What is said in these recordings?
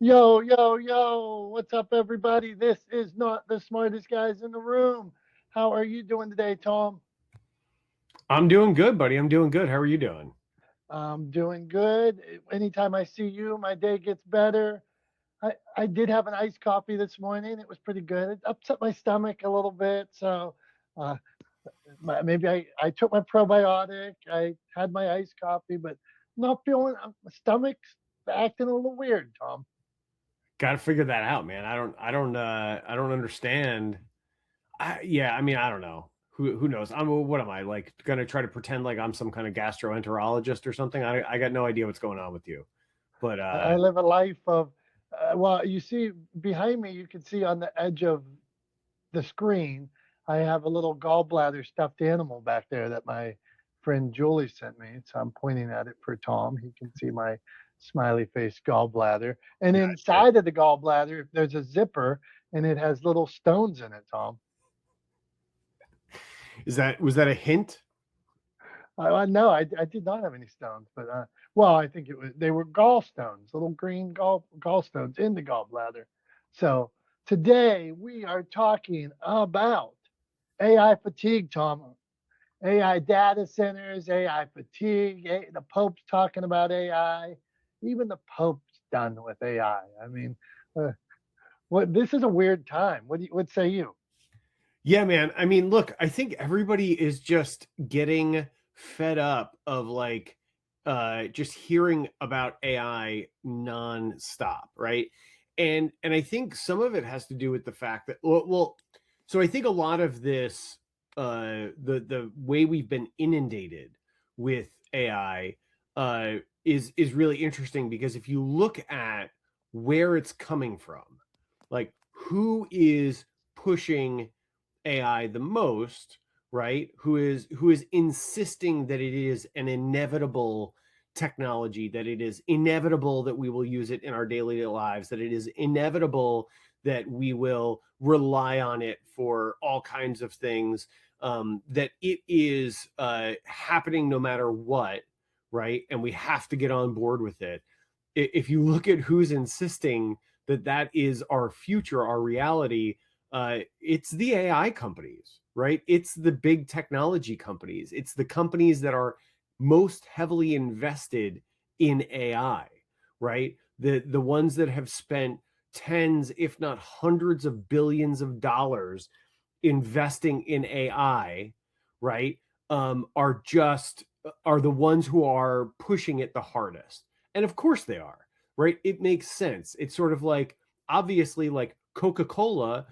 Yo, yo, yo, what's up, everybody? This is not the smartest guys in the room. How are you doing today, Tom? I'm doing good, buddy. I'm doing good. How are you doing? I'm doing good. Anytime I see you, my day gets better. I did have an iced coffee this morning. It was pretty good. It upset my stomach a little bit. So uh, maybe I took my probiotic. I had my iced coffee, but not feeling my stomach's acting a little weird, Tom. Got to figure that out, man. I don't understand. Yeah, I mean, I don't know. Who knows? What am I like gonna try to pretend like I'm some kind of gastroenterologist or something? I got no idea what's going on with you. But I live a life of, well, you see behind me, you can see on the edge of the screen, I have a little gallbladder stuffed animal back there that my friend Julie sent me. So I'm pointing at it for Tom. He can see my smiley face gallbladder. And gotcha. inside of the gallbladder, there's a zipper and it has little stones in it, Tom. Was that a hint? No, I did not have any stones, but well, I think they were gallstones, little green gallstones in the gallbladder. So today we are talking about AI fatigue, Tom. AI data centers, AI fatigue. The Pope's talking about AI. Even the Pope's done with AI. I mean, uh, what? This is a weird time. What say you? Yeah, man. I mean, look, I think everybody is just getting fed up of like just hearing about AI nonstop, right? And I think some of it has to do with the fact that so I think a lot of this the way we've been inundated with AI is really interesting because if you look at where it's coming from, like who is pushing AI the most, right? Who is insisting that it is an inevitable technology, that it is inevitable that we will use it in our daily lives, that it is inevitable that we will rely on it for all kinds of things, that it is happening no matter what, right? And we have to get on board with it. If you look at who's insisting that that is our future, our reality, it's the AI companies, right? It's the big technology companies. It's the companies that are most heavily invested in AI, right? The ones that have spent tens, if not hundreds of billions of dollars investing in AI, right? Are the ones who are pushing it the hardest. And of course they are, right? It makes sense. It's sort of like obviously like Coca-Cola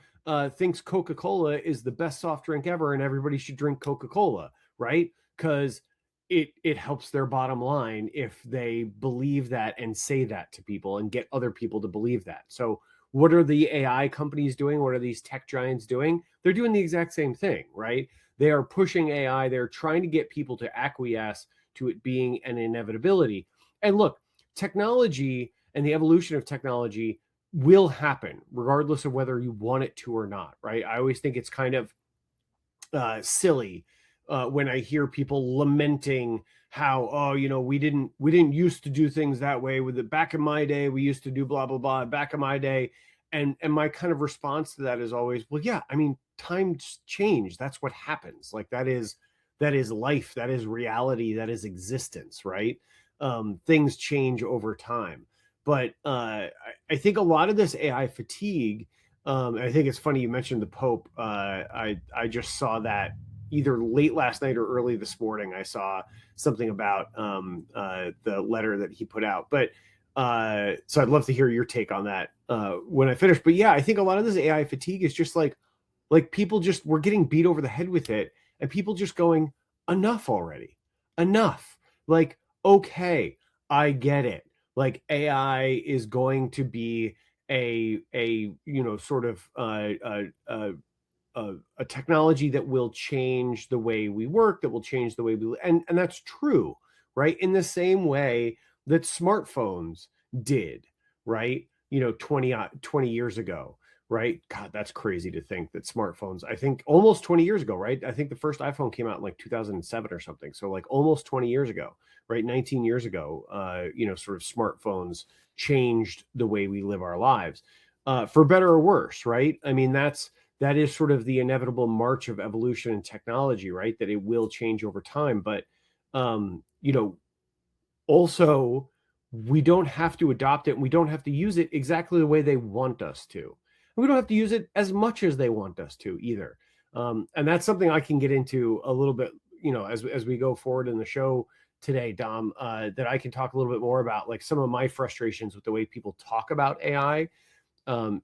thinks Coca-Cola is the best soft drink ever and everybody should drink Coca-Cola, right? Because it helps their bottom line if they believe that and say that to people and get other people to believe that. So what are the AI companies doing? What are these tech giants doing? They're doing the exact same thing, right? They are pushing AI. They're trying to get people to acquiesce to it being an inevitability. And look, technology and the evolution of technology will happen regardless of whether you want it to or not, right? I always think it's kind of silly when I hear people lamenting how, oh, we didn't used to do things that way. With it back in my day, we used to do blah blah blah back in my day. And my kind of response to that is always, well, yeah, I mean, times change. That's what happens. Like that is life, that is reality, that is existence, right? Things change over time. But I think a lot of this AI fatigue, I think it's funny you mentioned the Pope. I just saw that either late last night or early this morning. I saw something about the letter that he put out. But so I'd love to hear your take on that when I finish. But yeah, I think a lot of this AI fatigue is just like people just we're getting beat over the head with it, and people just going enough already, enough. Like okay, I get it. Like AI is going to be a sort of a technology that will change the way we work, that will change the way and that's true, right? In the same way that smartphones did, right? 20 years ago, right? God, that's crazy to think that smartphones, I think almost 20 years ago, right? I think the first iPhone came out in like 2007 or something. So like almost 20 years ago, right? 19 years ago, sort of smartphones changed the way we live our lives, for better or worse, right? I mean, that is sort of the inevitable march of evolution and technology, right? That it will change over time, but you know, also we don't have to adopt it, and we don't have to use it exactly the way they want us to. And we don't have to use it as much as they want us to either. And that's something I can get into a little bit, as we go forward in the show today, Dom, that I can talk a little bit more about, like, some of my frustrations with the way people talk about AI, and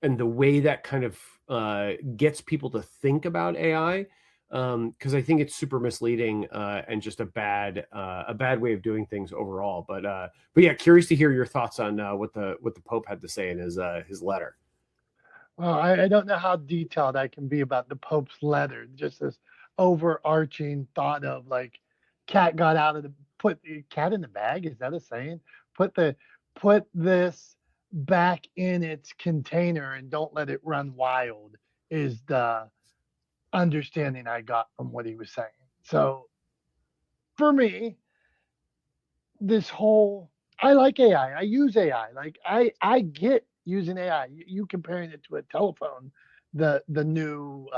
the way that kind of gets people to think about AI, because I think it's super misleading, and just a bad way of doing things overall. But yeah, curious to hear your thoughts on what the Pope had to say in his letter. Well, I don't know how detailed I can be about the Pope's letter. Just this overarching thought of like, cat got out of the put the cat in the bag. Is that a saying? Put the put this back in its container and don't let it run wild. Is the understanding I got from what he was saying. So for me, this whole I like AI. I use AI. Like I get using AI. You comparing it to a telephone, the new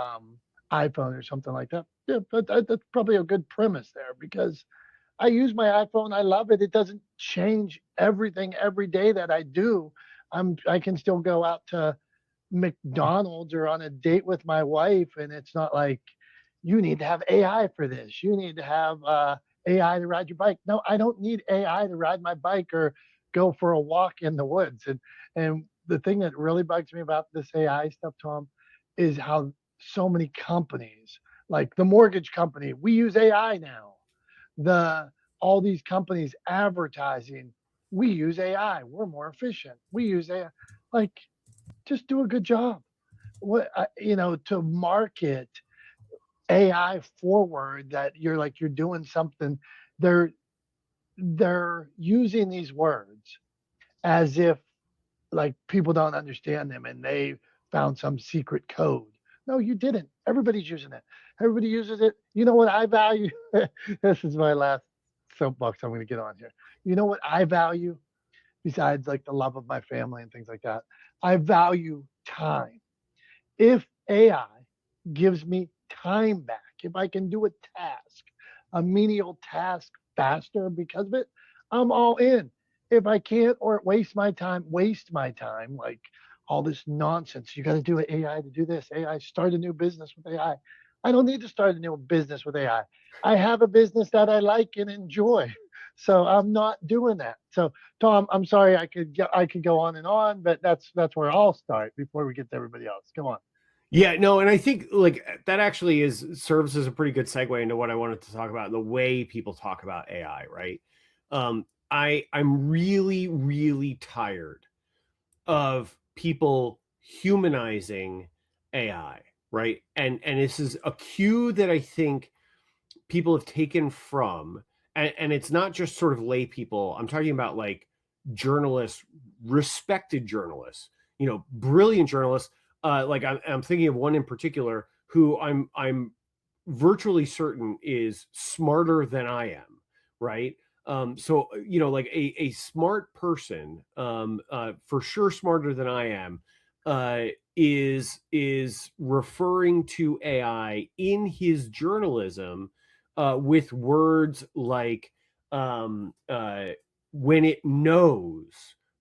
iPhone or something like that. Yeah, but that's probably a good premise there because I use my iPhone. I love it. It doesn't change everything every day that I do. I can still go out to McDonald's or on a date with my wife, and it's not like you need to have AI for this. You need to have AI to ride your bike. No, I don't need AI to ride my bike or go for a walk in the woods. And the thing that really bugs me about this AI stuff, Tom, is how so many companies, like the mortgage company, we use AI now. The All these companies advertising, we use AI. We're more efficient. We use AI. Like, just do a good job. What to market AI forward that you're doing something. They're they're using these words as if like people don't understand them and they found some secret code. No, you didn't. Everybody's using it. Everybody uses it. You know what I value? This is my last soapbox I'm going to get on here. You know what I value besides like the love of my family and things like that? I value time. If AI gives me time back, if I can do a task, a menial task faster because of it, I'm all in. If I can't or it waste my time, like all this nonsense. You got to do an AI to do this. AI, start a new business with AI. I don't need to start a new business with AI. I have a business that I like and enjoy. So I'm not doing that. So Tom, I'm sorry I could go on, but that's where I'll start before we get to everybody else. Come on. Yeah, no, and I think like that actually is serves as a pretty good segue into what I wanted to talk about, the way people talk about AI, right? I'm really, really tired of people humanizing AI, right? And this is a cue that I think people have taken from, and it's not just sort of lay people. I'm talking about like journalists, respected journalists, brilliant journalists. Like I'm thinking of one in particular who I'm virtually certain is smarter than I am, right? So like a smart person, for sure smarter than I am, uh, is referring to AI in his journalism, with words like, um, uh, when it knows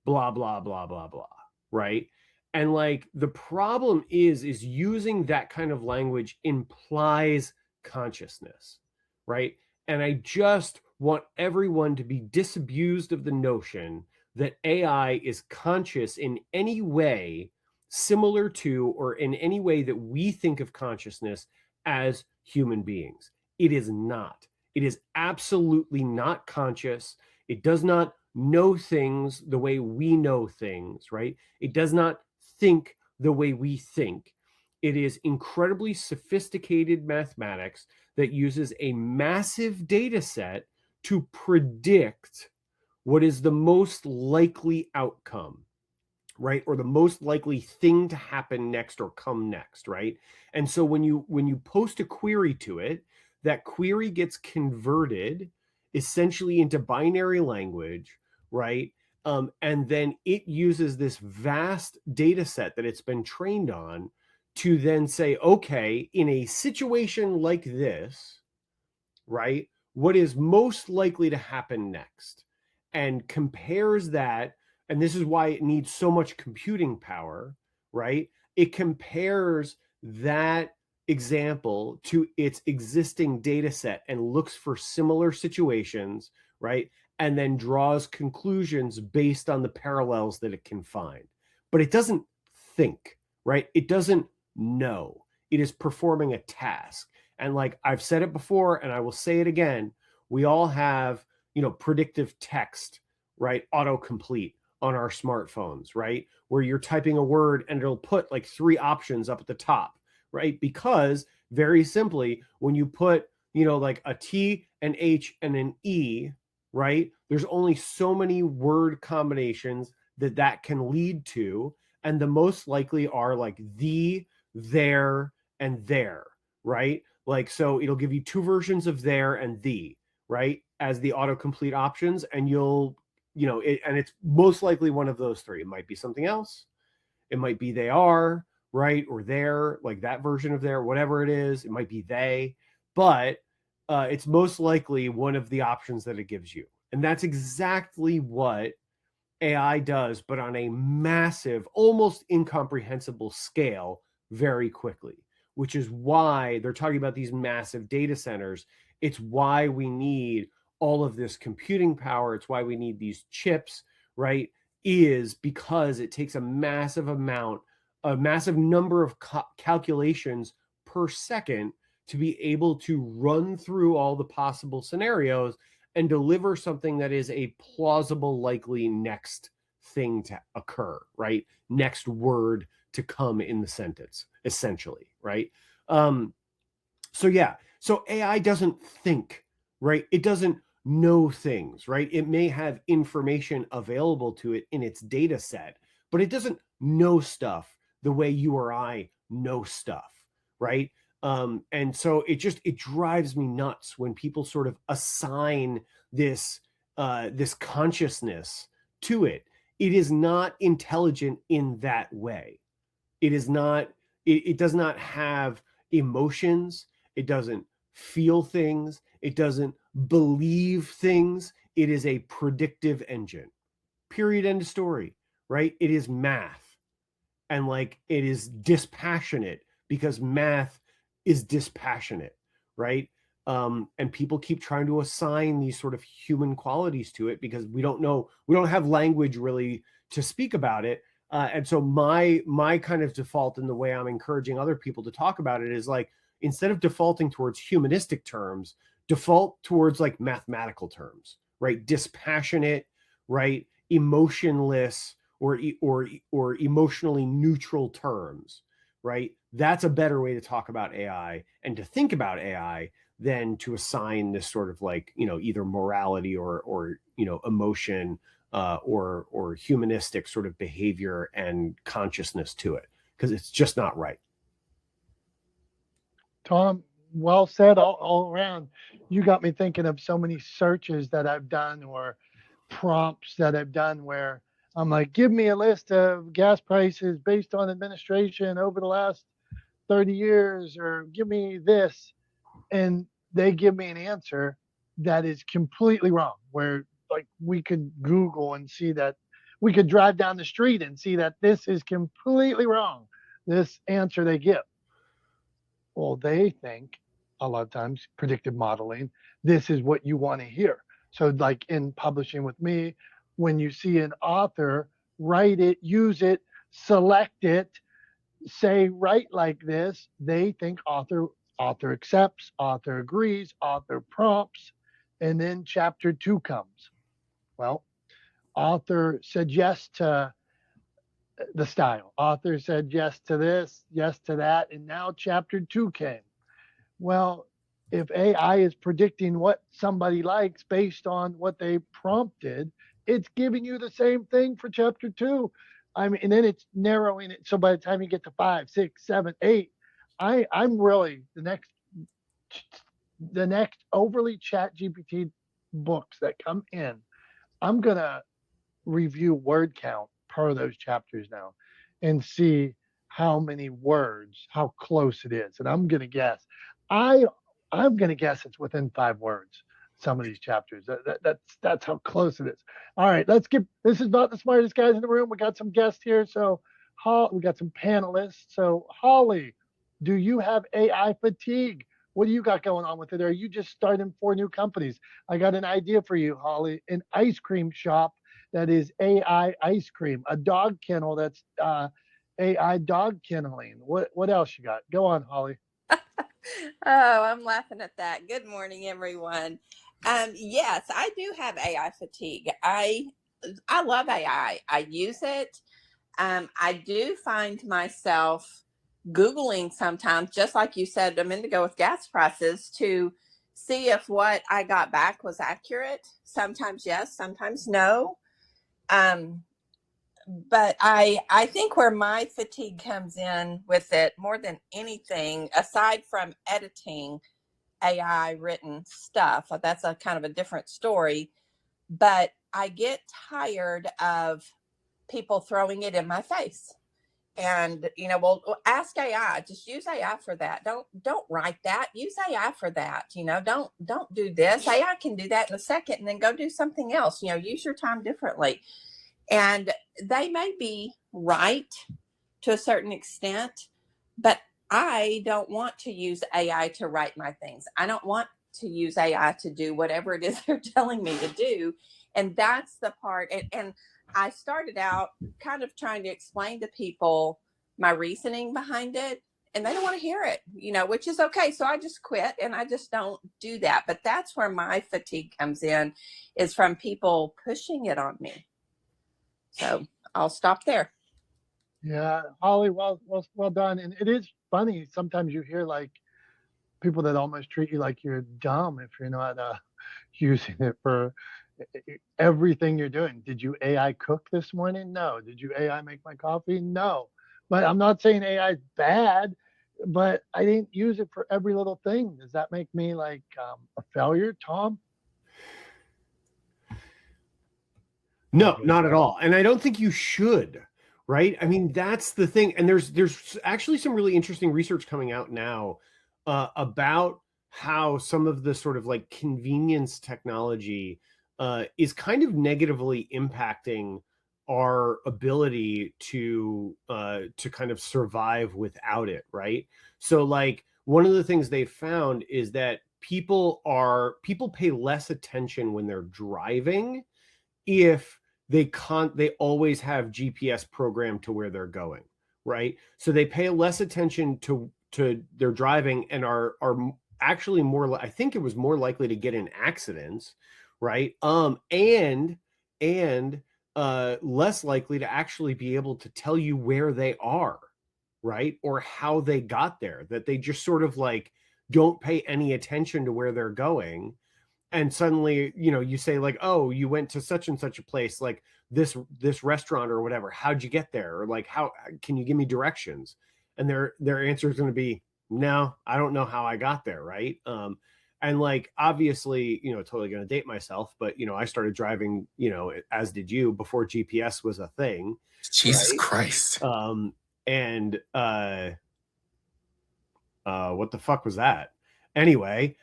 blah blah blah blah blah, right? And like the problem is using that kind of language implies consciousness, right? And I just want everyone to be disabused of the notion that AI is conscious in any way similar to, or in any way that we think of consciousness as human beings. It is not. It is absolutely not conscious. It does not know things the way we know things, right? It does not think the way we think. It is incredibly sophisticated mathematics that uses a massive data set to predict what is the most likely outcome, right? Or the most likely thing to happen next or come next, right? And so when you post a query to it, that query gets converted essentially into binary language right? And then it uses this vast data set that it's been trained on to then say, okay, in a situation like this, right, what is most likely to happen next, and compares that. And this is why it needs so much computing power, right? It compares that example to its existing data set and looks for similar situations, right? And then draws conclusions based on the parallels that it can find. But it doesn't think, right? It doesn't know. It is performing a task. And like I've said it before, and I will say it again, we all have, predictive text, right? Autocomplete on our smartphones, right? Where you're typing a word and it'll put like three options up at the top, right? Because very simply, when you put, like a T, an H, and an E, right? There's only so many word combinations that can lead to. And the most likely are like the, there, and there, right? Like, so it'll give you two versions of there and the, right, as the autocomplete options. And and it's most likely one of those three. It might be something else. It might be they are, right, or they're, like that version of there, whatever it is. It might be they, but it's most likely one of the options that it gives you. And that's exactly what AI does, but on a massive, almost incomprehensible scale very quickly, which is why they're talking about these massive data centers. It's why we need all of this computing power. It's why we need these chips, right? Is because it takes a massive number of calculations per second to be able to run through all the possible scenarios and deliver something that is a plausible, likely next thing to occur, right? Next word to come in the sentence, essentially, right? Um, so yeah, so AI doesn't think, right? It doesn't know things, right? It may have information available to it in its data set, but it doesn't know stuff the way you or I know stuff, right? And so it drives me nuts when people sort of assign this consciousness to it. It is not intelligent in that way. It is not. It does not have emotions. It doesn't feel things. It doesn't believe things. It is a predictive engine. Period. End of story. Right? It is math, and like it is dispassionate because math is dispassionate, right? And people keep trying to assign these sort of human qualities to it because we don't have language really to speak about it. And so my kind of default in the way I'm encouraging other people to talk about it is like, instead of defaulting towards humanistic terms, default towards like mathematical terms, right? Dispassionate, right? Emotionless, or emotionally neutral terms, right? That's a better way to talk about AI and to think about AI than to assign this sort of like, either morality or emotion, or humanistic sort of behavior and consciousness to it, because it's just not right. Tom, well said all around. You got me thinking of so many searches that I've done or prompts that I've done where I'm like, give me a list of gas prices based on administration over the last 30 years, or give me this. And they give me an answer that is completely wrong, where like we could Google and see that we could drive down the street and see that this is completely wrong, this answer they give. Well, they think a lot of times predictive modeling, this is what you want to hear. So, like in publishing with me, when you see an author write it, use it, select it, say write like this, they think author accepts, author agrees, author prompts, and then chapter 2 comes. Well, author said yes to the style. Author said yes to this, yes to that, and now chapter 2 came. Well, if AI is predicting what somebody likes based on what they prompted, it's giving you the same thing for chapter 2. I mean, and then it's narrowing it. So by the time you get to 5, 6, 7, 8, I'm really the next overly chat GPT books that come in. I'm gonna review word count per those chapters now and see how many words, how close it is. And I'm gonna guess. I I'm gonna guess it's within 5 words. Some of these chapters. That's how close it is. All right, let's get. This is not the smartest guys in the room. We got some guests here, so we got some panelists. So Holly, do you have AI fatigue? What do you got going on with it? Or are you just starting 4 new companies? I got an idea for you, Holly. An ice cream shop that is AI ice cream, a dog kennel that's AI dog kenneling. What else you got? Go on, Holly. Oh, I'm laughing at that. Good morning, everyone. Yes, I do have AI fatigue. I love AI. I use it. I do find myself Googling sometimes, just like you said a minute ago with gas prices, to see if what I got back was accurate. Sometimes yes, sometimes no. Um, but I think where my fatigue comes in with it more than anything, aside from editing AI written stuff, that's a kind of a different story. But I get tired of people throwing it in my face. And well, ask AI. Just use AI for that. Don't write that. Use AI for that. Don't do this. AI can do that in a second, and then go do something else. Use your time differently. And they may be right to a certain extent, but I don't want to use AI to write my things. I don't want to use AI to do whatever it is they're telling me to do. And that's the part. And I started out kind of trying to explain to people my reasoning behind it, and they don't want to hear it, which is okay. So I just quit and I just don't do that. But that's where my fatigue comes in, is from people pushing it on me. So I'll stop there. Yeah, Holly, well done. And it is funny. Sometimes you hear like people that almost treat you like you're dumb if you're not using it for everything you're doing. Did you AI cook this morning? No. Did you AI make my coffee? No. But I'm not saying AI is bad, but I didn't use it for every little thing. Does that make me like a failure, Tom? No, not at all. And I don't think you should, right? I mean, that's the thing. And there's actually some really interesting research coming out now about how some of the sort of like convenience technology is kind of negatively impacting our ability to kind of survive without it, right? So like one of the things they found is that people pay less attention when they're driving if they always have GPS programmed to where they're going, right? So they pay less attention to their driving and are actually more, I think it was more likely to get in accidents, right? And less likely to actually be able to tell you where they are, right? Or how they got there, that they just sort of like don't pay any attention to where they're going. And suddenly, you say like, oh, you went to such and such a place, like this restaurant or whatever. How'd you get there? Or like, how can you give me directions? And their answer is going to be, no, I don't know how I got there. Right. And like, obviously, totally going to date myself, but, I started driving, as did you, before GPS was a thing. Jesus right? Christ. And what the fuck was that? Anyway,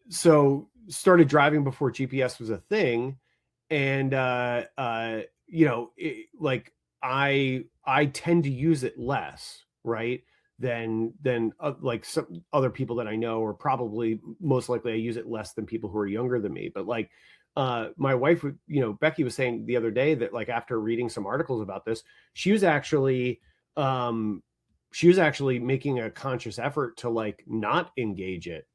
so started driving before GPS was a thing. And, like I tend to use it less, right. Than like some other people that I know, or probably most likely I use it less than people who are younger than me. But like, my wife, Becky was saying the other day that like, after reading some articles about this, she was actually making a conscious effort to like not engage it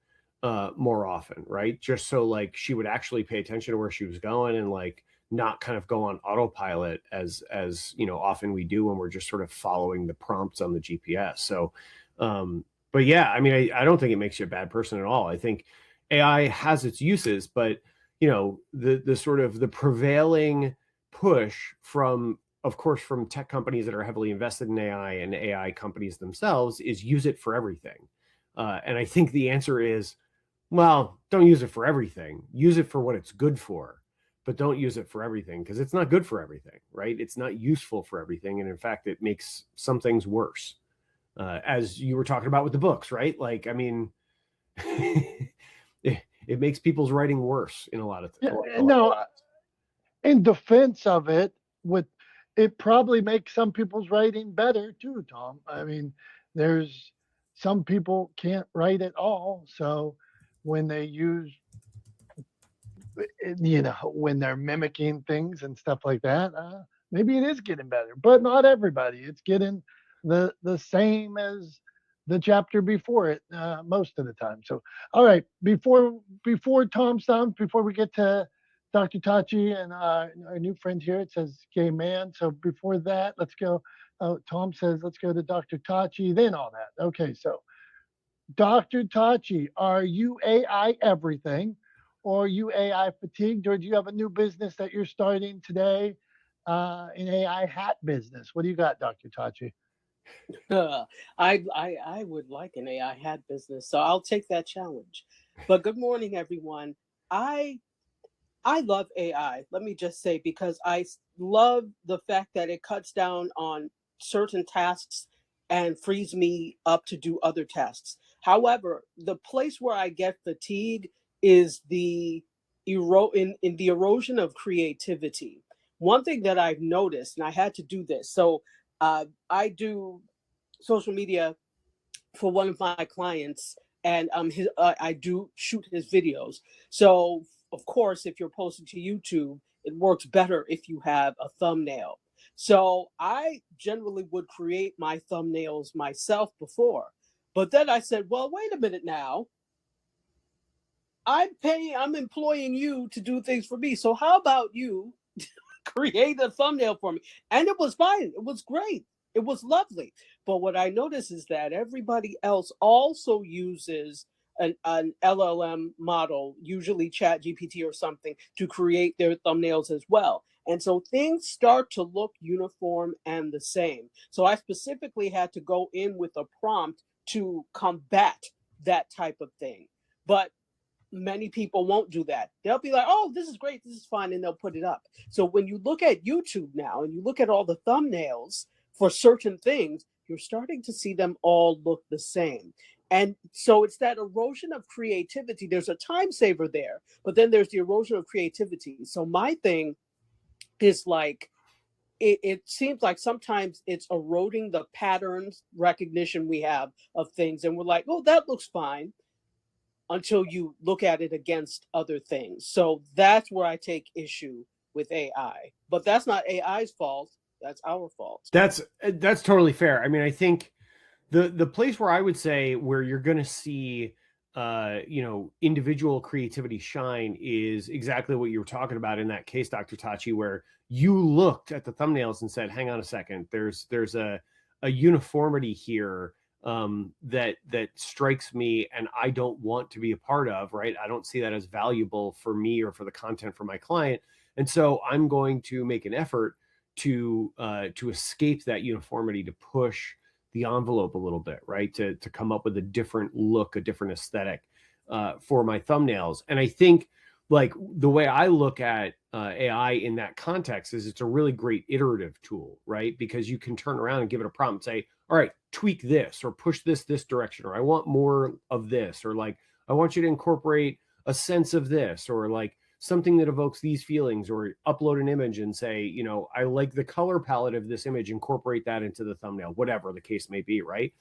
more often, right? Just so like she would actually pay attention to where she was going and like not kind of go on autopilot as often we do when we're just sort of following the prompts on the GPS. So but yeah, I mean, I don't think it makes you a bad person at all. I think AI has its uses, but the sort of the prevailing push from, of course, from tech companies that are heavily invested in AI and AI companies themselves is use it for everything. And I think the answer is, well, don't use it for everything. Use it for what it's good for. but don't use it for everything, because it's not good for everything, right? It's not useful for everything. And in fact, it makes some things worse. As you were talking about with the books, right? Like, I mean, it makes people's writing worse in a lot of Yeah, a lot no, of in defense of it, with it probably makes some people's writing better too, Tom. I mean, there's some people can't write at all, so when they use, when they're mimicking things and stuff like that, maybe it is getting better, but not everybody. It's getting the same as the chapter before it most of the time. So, all right, before Tom stops, before we get to Dr. Tachi and our new friend here, it says gay man. So before that, let's go. Tom says let's go to Dr. Tachi, then all that. Okay, so Dr. Tachi, are you AI everything, or are you AI fatigued, or do you have a new business that you're starting today, an AI hat business? What do you got, Dr. Tachi? I would like an AI hat business, so I'll take that challenge. But good morning, everyone. I I love AI. Let me just say, because love the fact that it cuts down on certain tasks and frees me up to do other tasks. However, the place where I get fatigue is in the erosion of creativity. One thing that I've noticed, and I had to do this. So I do social media for one of my clients, and I do shoot his videos. So of course, if you're posting to YouTube, it works better if you have a thumbnail. So I generally would create my thumbnails myself before, but then I said, well, wait a minute now. I'm employing you to do things for me. So how about you create a thumbnail for me? And it was fine. It was great. It was lovely. But what I noticed is that everybody else also uses an LLM model, usually Chat GPT or something, to create their thumbnails as well. And so things start to look uniform and the same. So I specifically had to go in with a prompt to combat that type of thing. But many people won't do that. They'll be like, oh, this is great, this is fine, and they'll put it up. So when you look at YouTube now and you look at all the thumbnails for certain things, you're starting to see them all look the same. And so it's that erosion of creativity. There's a time saver there, but then there's the erosion of creativity. So my thing is like, it seems like sometimes it's eroding the patterns recognition we have of things. And we're like, oh, that looks fine, until you look at it against other things. So that's where I take issue with AI. But that's not AI's fault. That's our fault. That's totally fair. I mean, I think the place where I would say where you're going to see individual creativity shine is exactly what you were talking about in that case, Dr. Tachi, where you looked at the thumbnails and said, hang on a second, there's a uniformity here that strikes me and I don't want to be a part of, right? I don't see that as valuable for me or for the content for my client. And so I'm going to make an effort to escape that uniformity, to push the envelope a little bit, right? To come up with a different look, a different aesthetic for my thumbnails. And I think like the way I look at AI in that context is it's a really great iterative tool, right? Because you can turn around and give it a prompt and say, all right, tweak this or push this direction, or I want more of this, or like, I want you to incorporate a sense of this, or like something that evokes these feelings, or upload an image and say, I like the color palette of this image, incorporate that into the thumbnail, whatever the case may be, right?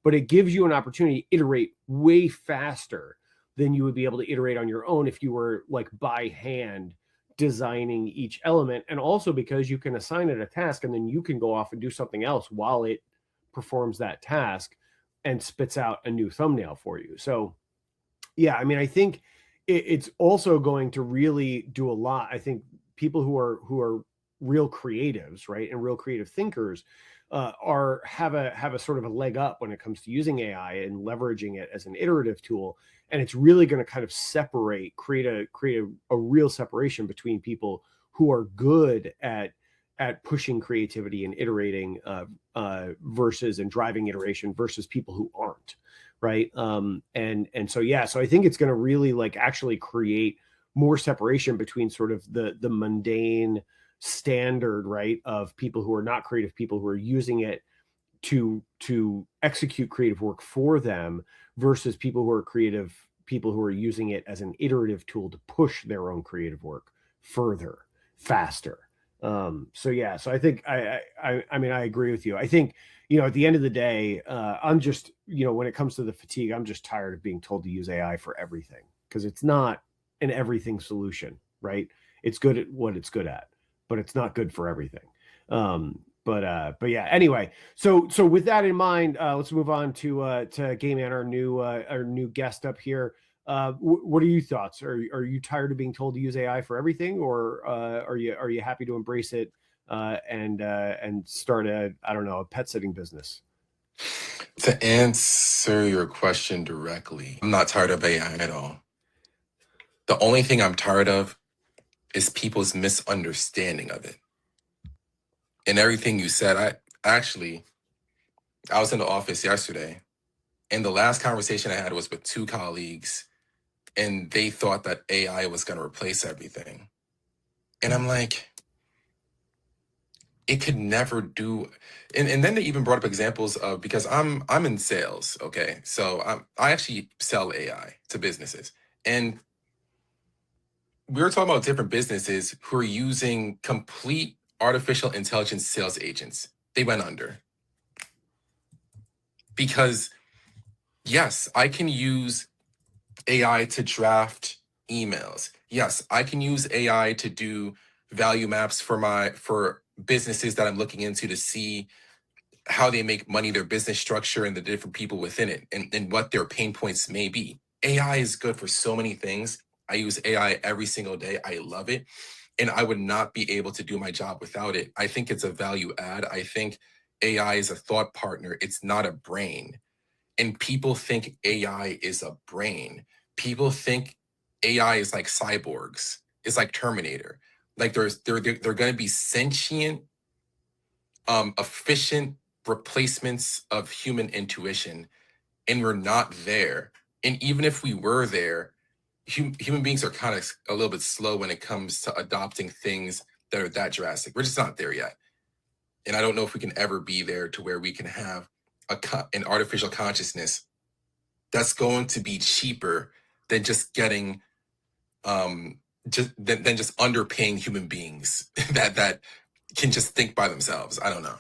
But it gives you an opportunity to iterate way faster than you would be able to iterate on your own if you were like by hand designing each element. And also because you can assign it a task and then you can go off and do something else while it performs that task and spits out a new thumbnail for you. So yeah, I mean, I think it's also going to really do a lot. I think people who are real creatives, right, and real creative thinkers have a sort of a leg up when it comes to using AI and leveraging it as an iterative tool. And it's really going to kind of create a real separation between people who are good at pushing creativity and iterating versus and driving iteration versus people who aren't, right? And so yeah, so I think it's going to really like actually create more separation between sort of the mundane standard, right, of people who are not creative, people who are using it to execute creative work for them, versus people who are creative, people who are using it as an iterative tool to push their own creative work further, faster. So I think I mean, I agree with you. I think, at the end of the day, I'm just, when it comes to the fatigue, I'm just tired of being told to use AI for everything, because it's not an everything solution, right? It's good at what it's good at, but it's not good for everything. But yeah, anyway, so with that in mind, let's move on to Gay Man, our new guest up here. What are your thoughts? Are you tired of being told to use AI for everything, or are you happy to embrace it and start a pet sitting business? To answer your question directly, I'm not tired of AI at all. The only thing I'm tired of is people's misunderstanding of it. And everything you said, I was in the office yesterday, and the last conversation I had was with two colleagues, and they thought that AI was going to replace everything. And I'm like, it could never do. And then they even brought up examples of, because I'm in sales, okay? So I actually sell AI to businesses. And we were talking about different businesses who are using complete artificial intelligence sales agents. They went under. Because yes, I can use AI to draft emails. Yes, I can use AI to do value maps for businesses that I'm looking into to see how they make money, their business structure, and the different people within it, and what their pain points may be. AI is good for so many things. I use AI every single day. I love it. And I would not be able to do my job without it. I think it's a value add. I think AI is a thought partner. It's not a brain. And people think AI is a brain. People think AI is like cyborgs. It's like Terminator. Like they're going to be sentient, efficient replacements of human intuition, and we're not there. And even if we were there, human beings are kind of a little bit slow when it comes to adopting things that are that drastic. We're just not there yet. And I don't know if we can ever be there to where we can have an artificial consciousness that's going to be cheaper than just getting than just underpaying human beings that can just think by themselves. I don't know.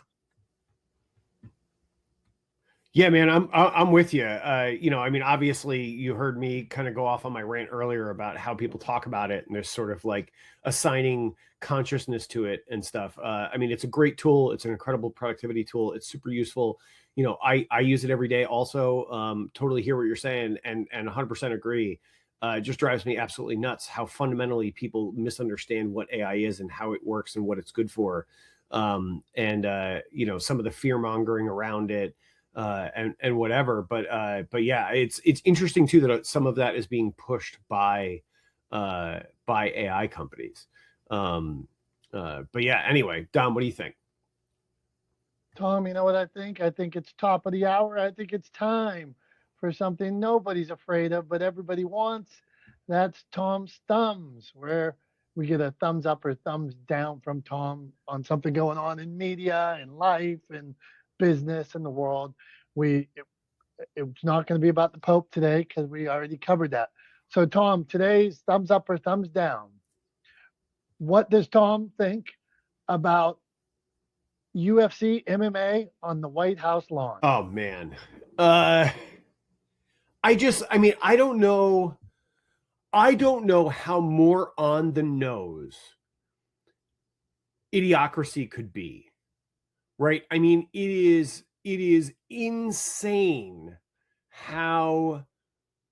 Yeah, man, I'm with you. I mean, obviously, you heard me kind of go off on my rant earlier about how people talk about it, and there's sort of like assigning consciousness to it and stuff. I mean, it's a great tool. It's an incredible productivity tool. It's super useful. I use it every day. Also, totally hear what you're saying, and 100% agree. It just drives me absolutely nuts how fundamentally people misunderstand what AI is and how it works and what it's good for. Some of the fear mongering around it. And whatever, but yeah, it's interesting too that some of that is being pushed by AI companies. But yeah, anyway, Dom, what do you think? Tom, you know what I think? I think it's top of the hour. I think it's time for something nobody's afraid of, but everybody wants. That's Tom's Thumbs, where we get a thumbs up or thumbs down from Tom on something going on in media and life and business and the world. It's not going to be about the Pope today because we already covered that. So, Tom, today's thumbs up or thumbs down. What does Tom think about UFC MMA on the White House lawn? Oh man. I mean, I don't know how more on the nose idiocracy could be. Right? I mean, it is insane how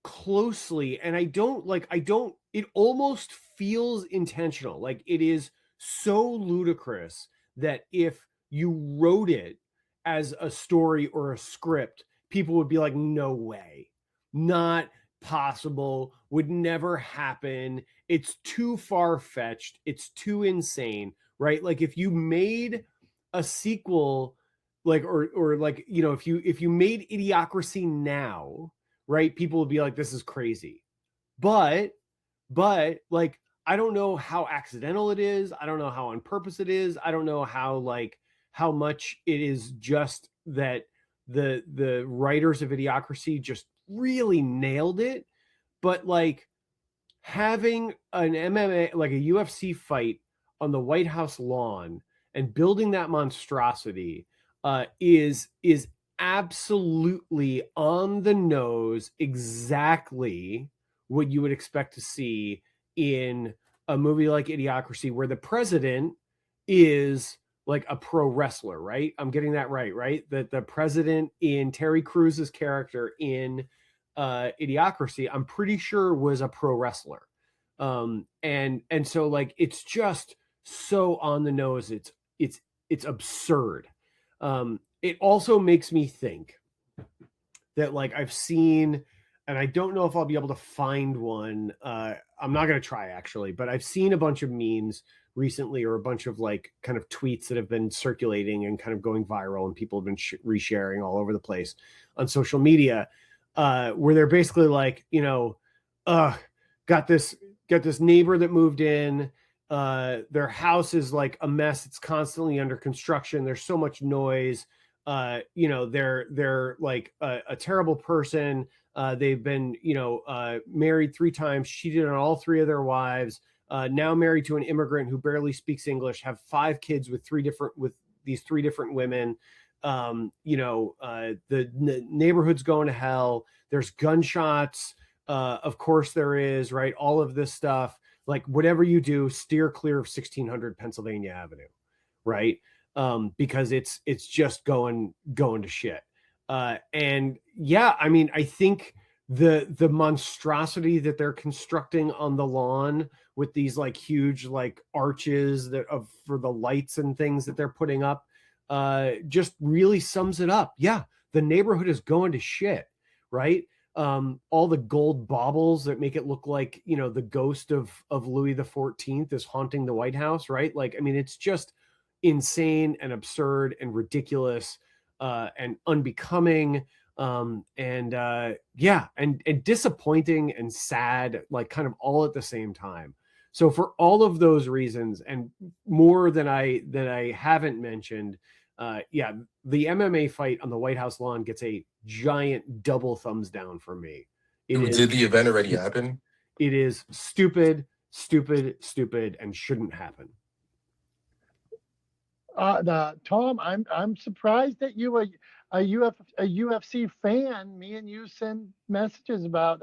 closely, and it almost feels intentional. Like it is so ludicrous that if you wrote it as a story or a script, people would be like, no way, not possible, would never happen. It's too far-fetched. It's too insane, right? Like if you made a sequel, like, or like, if you made Idiocracy now, right, people would be like, this is crazy. But but like, I don't know how accidental it is. I don't know how on purpose it is. I don't know how much it is just that the writers of Idiocracy just really nailed it. But like, having an MMA, like a UFC fight on the White House lawn and building that monstrosity is absolutely on the nose, exactly what you would expect to see in a movie like Idiocracy, where the president is like a pro wrestler, right? I'm getting that right, right? That the president in Terry Crews's character in Idiocracy, I'm pretty sure was a pro wrestler. And so like, it's just so on the nose. It's absurd. It also makes me think that like, I've seen, and I don't know if I'll be able to find one. I'm not going to try actually, but I've seen a bunch of memes recently, or a bunch of like kind of tweets that have been circulating and kind of going viral, and people have been resharing all over the place on social media, where they're basically like, got this neighbor that moved in. Their house is like a mess. It's constantly under construction. There's so much noise. They're like a terrible person. They've been, married 3 times, cheated on all 3 of their wives. Now married to an immigrant who barely speaks English. Have 5 kids with these 3 different women. The neighborhood's going to hell. There's gunshots. Of course there is, right? All of this stuff. Like, whatever you do, steer clear of 1600 Pennsylvania Avenue, right? Because it's just going to shit. And yeah, I mean, I think the monstrosity that they're constructing on the lawn with these like huge like arches for the lights and things that they're putting up, just really sums it up. Yeah, the neighborhood is going to shit, right? All the gold baubles that make it look like, the ghost of Louis XIV is haunting the White House, right? Like, I mean, it's just insane and absurd and ridiculous, and unbecoming, and disappointing and sad, like kind of all at the same time. So for all of those reasons and more than I haven't mentioned, the MMA fight on the White House lawn gets a giant double thumbs down from me. Did the event already happen? It is stupid, and shouldn't happen. Tom, I'm surprised that you a UFC fan. Me and you send messages about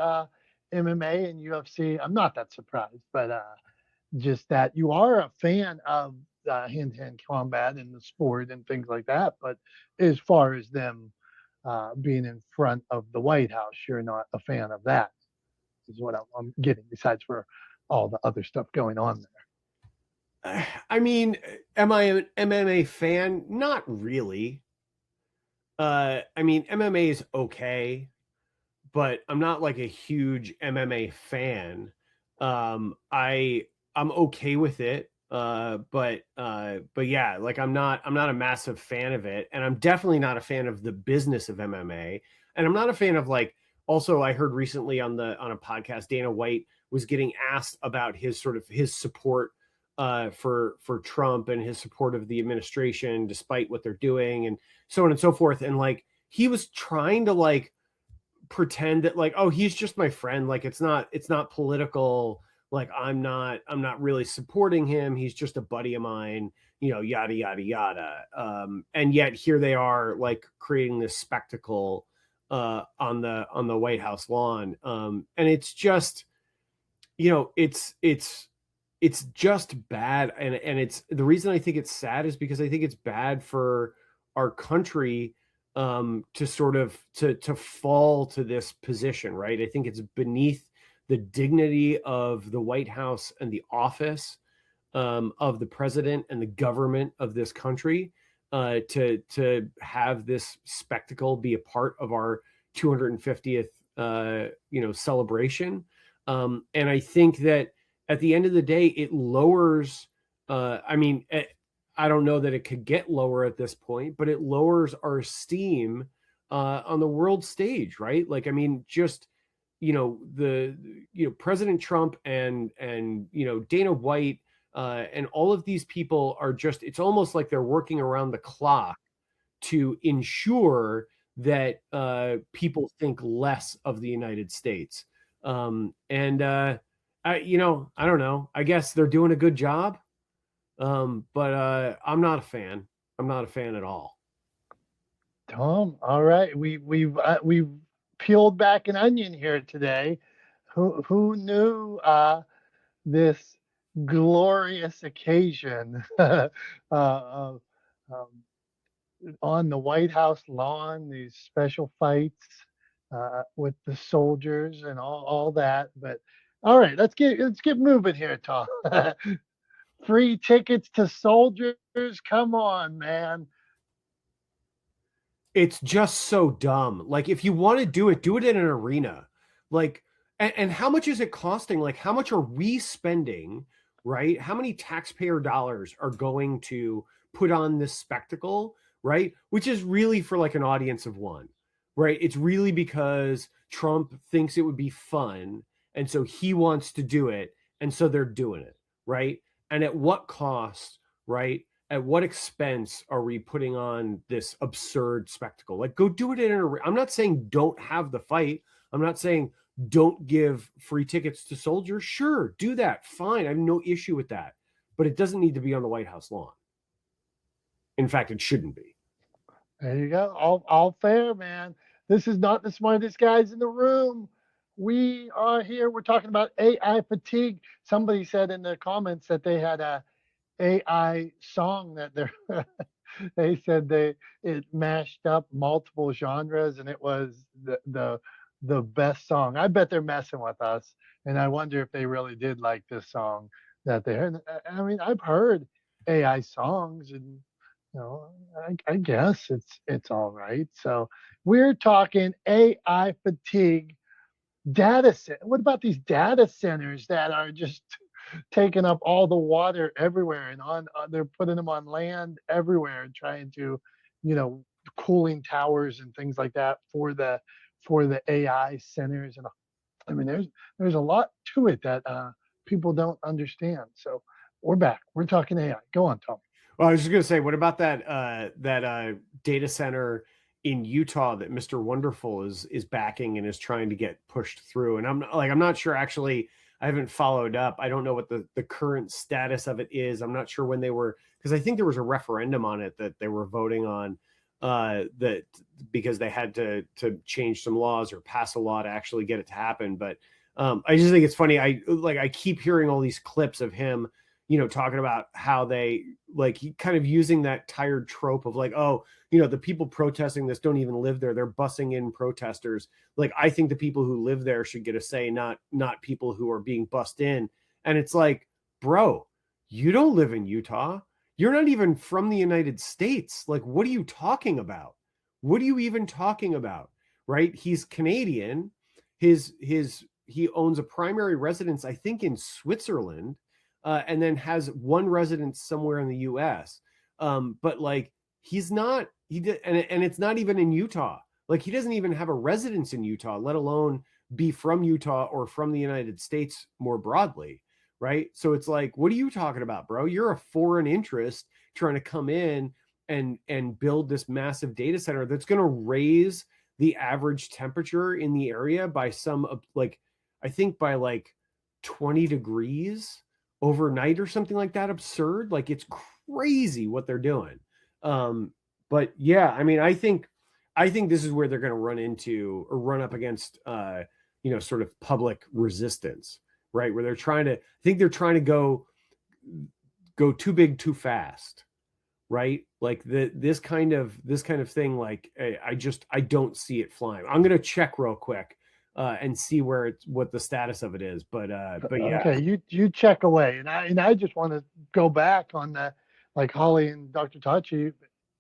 MMA and UFC. I'm not that surprised, but just that you are a fan of hand-to-hand combat and the sport and things like that. But as far as them being in front of the White House, you're not a fan of that, is what I'm getting, besides for all the other stuff going on there. I mean, am I an MMA fan? Not really. I mean, MMA is okay, but I'm not like a huge MMA fan. I'm okay with it. But yeah, like I'm not a massive fan of it, and I'm definitely not a fan of the business of MMA. And I'm not a fan of like, also I heard recently on a podcast, Dana White was getting asked about his support for Trump and his support of the administration, despite what they're doing and so on and so forth. And like, he was trying to like pretend that like, oh, he's just my friend. Like, it's not political. Like, I'm not really supporting him. He's just a buddy of mine, yada, yada, yada. And yet here they are like creating this spectacle on the White House lawn. And it's just, it's just bad. And it's the reason I think it's sad is because I think it's bad for our country to sort of to fall to this position, right? I think it's beneath the dignity of the White House and the office of the president and the government of this country to have this spectacle be a part of our 250th celebration. And I think that at the end of the day, it lowers. I don't know that it could get lower at this point, but it lowers our esteem on the world stage, right? Like, I mean, just President Trump and Dana White and all of these people are just, it's almost like they're working around the clock to ensure that people think less of the United States. I don't know. I guess they're doing a good job. But I'm not a fan. I'm not a fan at all. Tom, all right, we've peeled back an onion here today. Who knew this glorious occasion of, on the White House lawn, these special fights with the soldiers and all that. But all right, let's get moving here, Tom. Free tickets to soldiers. Come on, man. It's just so dumb. Like, if you want to do it in an arena. Like, and how much is it costing? Like, how much are we spending, right? How many taxpayer dollars are going to put on this spectacle, right? Which is really for like an audience of one, right? It's really because Trump thinks it would be fun. And so he wants to do it. And so they're doing it, right? And at what cost, right? At what expense are we putting on this absurd spectacle? Like, go do it in an arena. I'm not saying don't have the fight. I'm not saying don't give free tickets to soldiers. Sure, do that. Fine. I have no issue with that. But it doesn't need to be on the White House lawn. In fact, it shouldn't be. There you go. All fair, man. This is not the smartest guys in the room. We are here. We're talking about AI fatigue. Somebody said in the comments that they had a AI song that they said it mashed up multiple genres and it was the best song. I bet they're messing with us, and I wonder if they really did like this song that they heard. I mean, I've heard AI songs, and I guess it's all right. So we're talking AI fatigue. Data center. What about these data centers that are just taking up all the water everywhere, and they're putting them on land everywhere and trying to, cooling towers and things like that for the AI centers. And I mean, there's a lot to it that people don't understand. So we're back. We're talking AI. Go on, Tom. Well, I was just going to say, what about that data center in Utah that Mr. Wonderful is backing and is trying to get pushed through? And I'm not sure, actually. I haven't followed up. I don't know what the current status of it is. I'm not sure when they were, because I think there was a referendum on it that they were voting on, that because they had to change some laws or pass a law to actually get it to happen. But I just think it's funny. I keep hearing all these clips of him, talking about how he kind of using that tired trope of like, oh, the people protesting this don't even live there. They're bussing in protesters. Like, I think the people who live there should get a say, not people who are being bussed in. And it's like, bro, you don't live in Utah. You're not even from the United States. Like, what are you talking about? What are you even talking about? Right? He's Canadian. He owns a primary residence, I think, in Switzerland. And then has one residence somewhere in the U.S. But like, he's not, and it's not even in Utah. Like, he doesn't even have a residence in Utah, let alone be from Utah or from the United States more broadly, right? So it's like, what are you talking about, bro? You're a foreign interest trying to come in and build this massive data center that's going to raise the average temperature in the area by I think by 20 degrees overnight or something like that. Absurd. Like, it's crazy what they're doing. But yeah, I mean, I think this is where they're going to run into or run up against sort of public resistance, right? Where they're trying to go too big too fast, right? Like this kind of thing. Like, I don't see it flying. I'm going to check real quick and see what the status of it is. But yeah. Okay, you check away, and I just want to go back on that, like Holly and Dr. Tachi,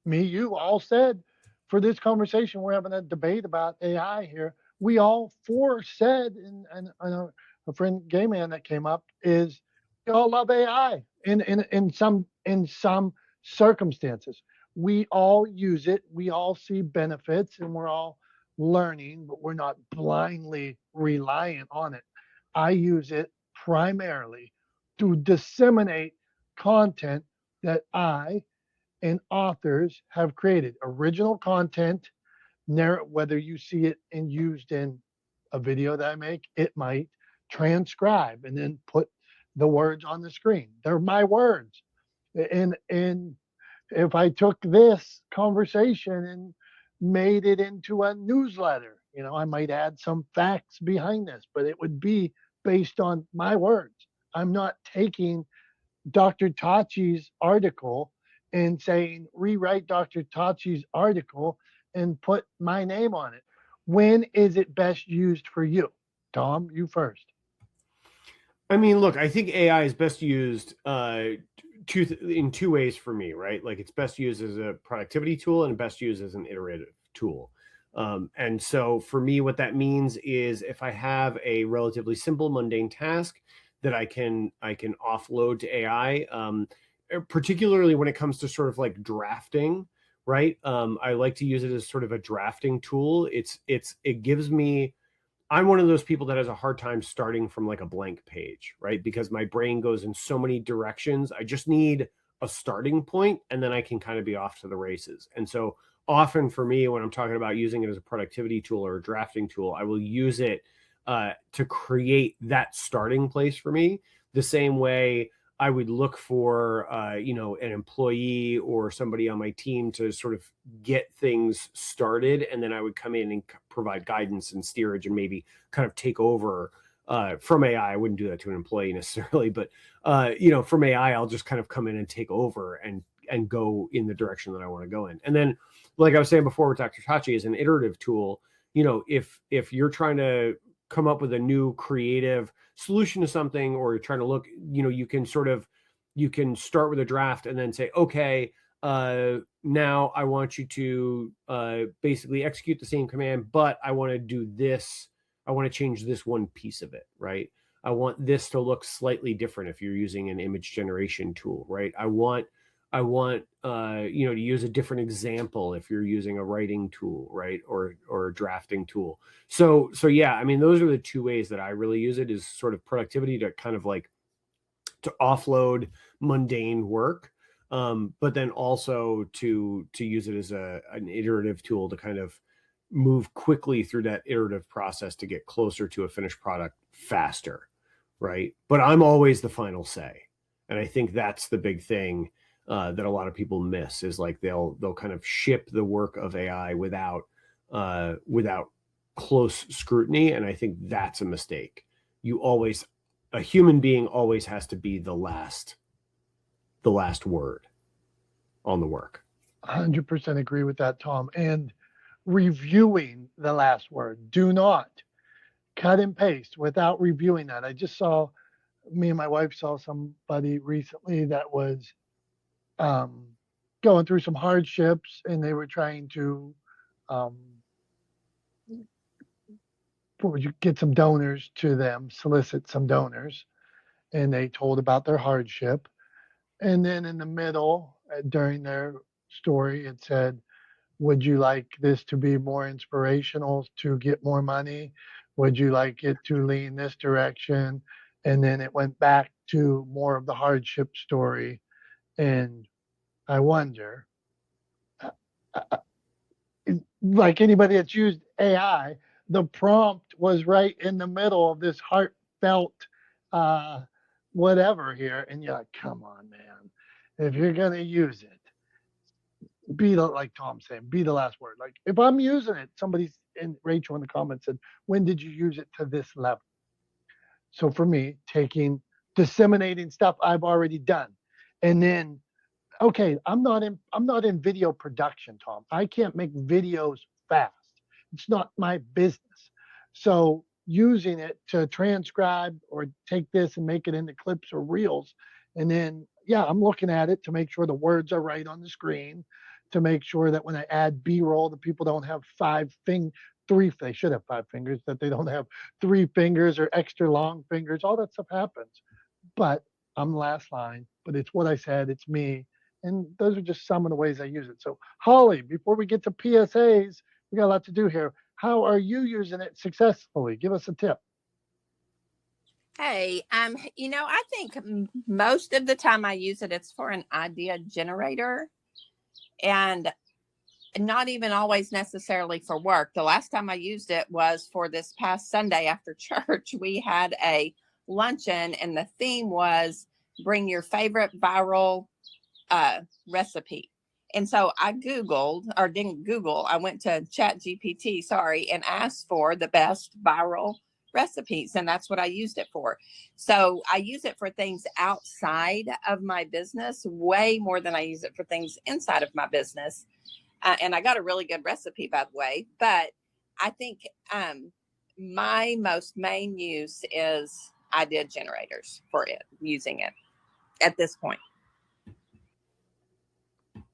you all said for this conversation, we're having a debate about AI here. We all four said, and a friend gay man that came up is we all love AI in some circumstances. We all use it. We all see benefits, and we're all learning, but we're not blindly reliant on it. I use it primarily to disseminate content that I and authors have created, original content. Whether you see it and used in a video that I make, it might transcribe and then put the words on the screen. They're my words. And if I took this conversation and made it into a newsletter, I might add some facts behind this, but it would be based on my words. I'm not taking Dr. Tachi's article and saying, rewrite Dr. Tachi's article and put my name on it. When is it best used for you? Tom, you first. I mean, look, I think AI is best used in two ways for me, right? Like it's best used as a productivity tool and best used as an iterative tool. And so for me, what that means is if I have a relatively simple, mundane task that I can offload to AI, particularly when it comes to sort of like drafting, right? I like to use it as sort of a drafting tool. It gives me, I'm one of those people that has a hard time starting from like a blank page, right? Because my brain goes in so many directions. I just need a starting point and then I can kind of be off to the races. And so often for me, when I'm talking about using it as a productivity tool or a drafting tool, I will use it to create that starting place for me, the same way I would look for, an employee or somebody on my team to sort of get things started. And then I would come in and provide guidance and steerage and maybe kind of take over from AI. I wouldn't do that to an employee necessarily, but, from AI, I'll just kind of come in and take over and go in the direction that I want to go in. And then, like I was saying before with Dr. Tachi, is an iterative tool. If you're trying to come up with a new creative solution to something, or you're trying to look, you can start with a draft and then say, okay, now I want you to basically execute the same command, but I want to do this. I want to change this one piece of it, right? I want this to look slightly different if you're using an image generation tool, right? I want to use a different example if you're using a writing tool, right? Or a drafting tool. So yeah, I mean, those are the two ways that I really use it, is sort of productivity to kind of like to offload mundane work. But then also to use it as an iterative tool to kind of move quickly through that iterative process to get closer to a finished product faster, right? But I'm always the final say. And I think that's the big thing that a lot of people miss, is like they'll kind of ship the work of AI without close scrutiny. And I think that's a mistake. A human being always has to be the last word on the work. 100% agree with that, Tom. And reviewing the last word. Do not cut and paste without reviewing that. Me and my wife saw somebody recently that was going through some hardships, and they were trying to get some donors to them, solicit some donors, and they told about their hardship. And then in the middle, during their story, it said, would you like this to be more inspirational to get more money? Would you like it to lean this direction? And then it went back to more of the hardship story. And I wonder, like anybody that's used AI, the prompt was right in the middle of this heartfelt whatever here. And you're like, come on, man. If you're going to use it, like Tom's saying, be the last word. Like if I'm using it, Rachel in the comments said, when did you use it to this level? So for me, disseminating stuff I've already done. And then, okay, I'm not in video production, Tom. I can't make videos fast. It's not my business. So using it to transcribe or take this and make it into clips or reels. And then, yeah, I'm looking at it to make sure the words are right on the screen, to make sure that when I add B-roll, the people don't have they should have 5 fingers, that they don't have 3 fingers or extra long fingers. All that stuff happens. But I'm last line, but it's what I said, it's me. And those are just some of the ways I use it. So Holly, before we get to PSAs, we got a lot to do here. How are you using it successfully? Give us a tip. Hey, I think most of the time I use it, it's for an idea generator and not even always necessarily for work. The last time I used it was for this past Sunday after church. We had a luncheon and the theme was bring your favorite viral recipe. And so I Googled, or didn't Google, I went to Chat GPT, sorry, and asked for the best viral recipes. And that's what I used it for. So I use it for things outside of my business way more than I use it for things inside of my business. And I got a really good recipe, by the way. But I think my most main use is idea generators for it, using it at this point.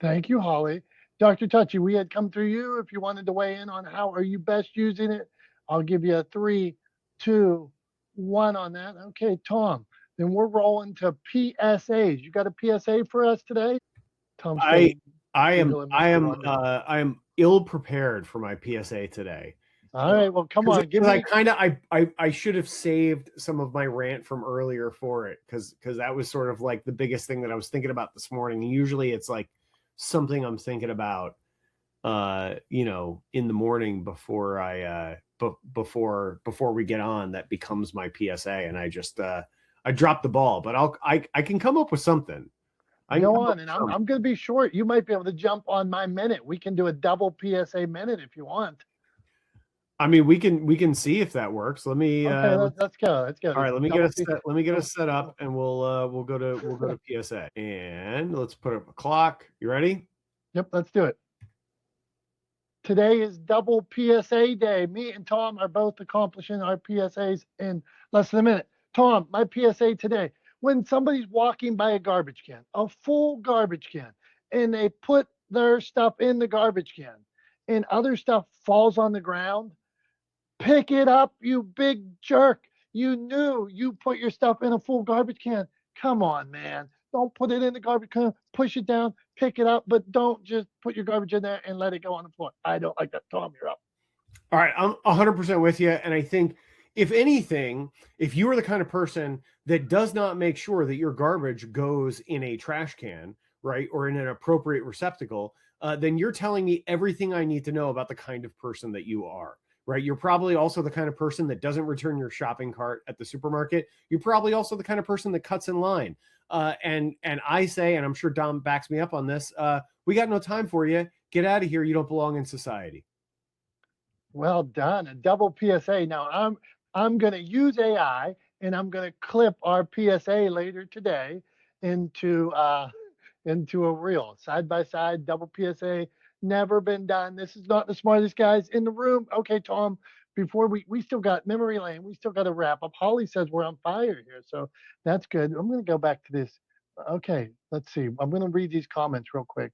Thank you, Holly. Dr. Touchy, we had come through you. If you wanted to weigh in on how are you best using it, I'll give you a 3, 2, 1 on that. Okay, Tom, then we're rolling to PSAs. You got a PSA for us today? Tom's I Googling Mr. am Wonder. I am ill prepared for my PSA today. All right, well, come on, give me. I should have saved some of my rant from earlier for it because that was sort of like the biggest thing that I was thinking about this morning. And usually it's like something I'm thinking about, in the morning before before we get on that becomes my PSA, and I dropped the ball, but I can come up with something. Go on, and I'm going to be short. You might be able to jump on my minute. We can do a double PSA minute if you want. I mean, we can see if that works. Let me. Okay, let's go. Let's go. All right, let me get us set up, and we'll go to PSA, and let's put up a clock. You ready? Yep, let's do it. Today is double PSA day. Me and Tom are both accomplishing our PSAs in less than a minute. Tom, my PSA today: when somebody's walking by a garbage can, a full garbage can, and they put their stuff in the garbage can, and other stuff falls on the ground, pick it up, you big jerk. You knew you put your stuff in a full garbage can. Come on, man. Don't put it in the garbage can. Push it down, pick it up, but don't just put your garbage in there and let it go on the floor. I don't like that. Tom, you're up. All right, I'm 100% with you. And I think, if anything, if you are the kind of person that does not make sure that your garbage goes in a trash can, right, or in an appropriate receptacle, then you're telling me everything I need to know about the kind of person that you are. Right. You're probably also the kind of person that doesn't return your shopping cart at the supermarket. You're probably also the kind of person that cuts in line. And I say, and I'm sure Dom backs me up on this, we got no time for you. Get out of here. You don't belong in society. Well done. A double PSA. Now I'm going to use AI, and I'm going to clip our PSA later today into a reel, side by side, double PSA. Never been done. This is not the smartest guys in the room. Okay, Tom, before we still got memory lane. We still got to wrap up. Holly says we're on fire here, so that's good. I'm going to go back to this. Okay, let's see. I'm going to read these comments real quick.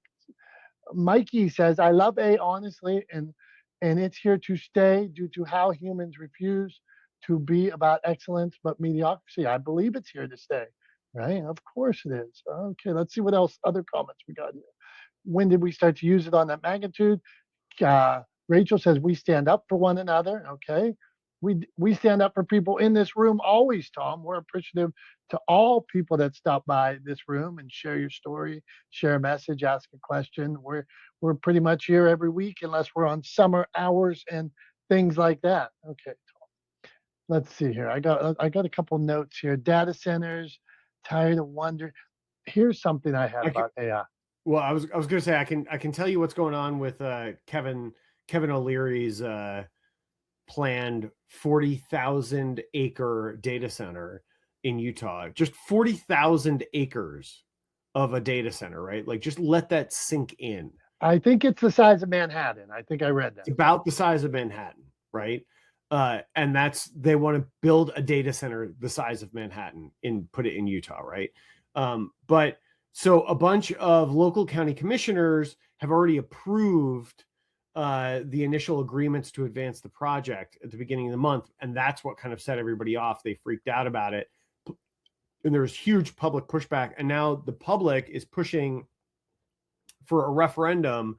Mikey says, I love A, honestly, and it's here to stay due to how humans refuse to be about excellence but mediocrity. I believe it's here to stay, right? Of course it is. Okay, let's see what else, other comments we got here. When did we start to use it on that magnitude? Rachel says we stand up for one another. Okay. We stand up for people in this room always, Tom. We're appreciative to all people that stop by this room and share your story, share a message, ask a question. We're pretty much here every week unless we're on summer hours and things like that. Okay, Tom. Let's see here. I got a couple notes here. Data centers, tired of wonder. Here's something I have about AI. Well, I was going to say I can tell you what's going on with Kevin O'Leary's planned 40,000 acre data center in Utah. Just 40,000 acres of a data center, right? Like, just let that sink in. I think it's the size of Manhattan. I think I read that. It's about the size of Manhattan, right? And they want to build a data center the size of Manhattan and put it in Utah, right? But so a bunch of local county commissioners have already approved the initial agreements to advance the project at the beginning of the month. And that's what kind of set everybody off. They freaked out about it. And there was huge public pushback. And now the public is pushing for a referendum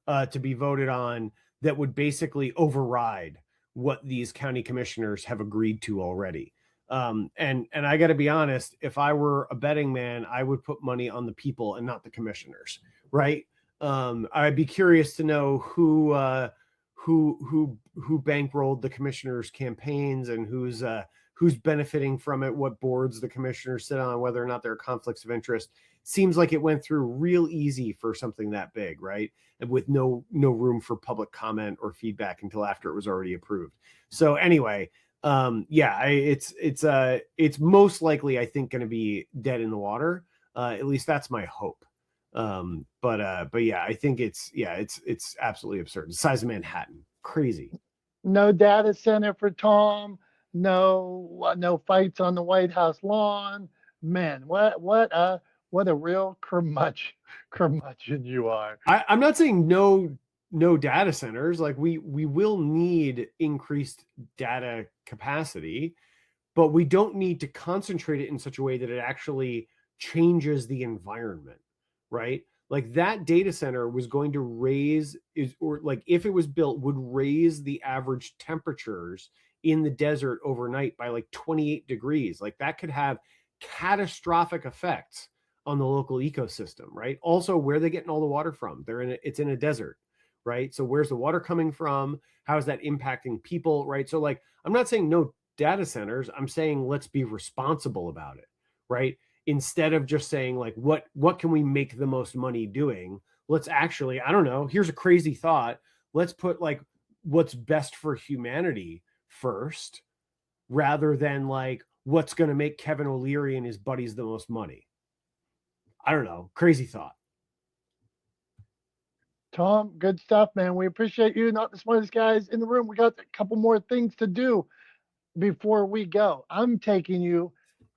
to be voted on that would basically override what these county commissioners have agreed to already. And I got to be honest, if I were a betting man, I would put money on the people and not the commissioners, right? I'd be curious to know who bankrolled the commissioners' campaigns and who's benefiting from it, what boards the commissioners sit on, whether or not there are conflicts of interest. Seems like it went through real easy for something that big, right? And with no room for public comment or feedback until after it was already approved. So anyway, it's most likely, I think, going to be dead in the water. At least that's my hope. But yeah, I think it's absolutely absurd. The size of Manhattan, crazy. No data center for Tom. No fights on the White House lawn. Man, what a real curmudgeon you are. I'm not saying no data centers. Like we will need increased data capacity, but we don't need to concentrate it in such a way that it actually changes the environment, right? Like that data center was going to if it was built, would raise the average temperatures in the desert overnight by like 28 degrees. Like that could have catastrophic effects on the local ecosystem, right? Also, where are they getting all the water from? It's in a desert, right? So where's the water coming from? How is that impacting people, right? So like, I'm not saying no data centers. I'm saying let's be responsible about it, right? Instead of just saying like, what can we make the most money doing? Let's actually, I don't know, here's a crazy thought. Let's put like what's best for humanity first, rather than like what's going to make Kevin O'Leary and his buddies the most money. I don't know. Crazy thought. Tom, good stuff, man. We appreciate you. Not the smartest guys in the room. We got a couple more things to do before we go. I'm taking you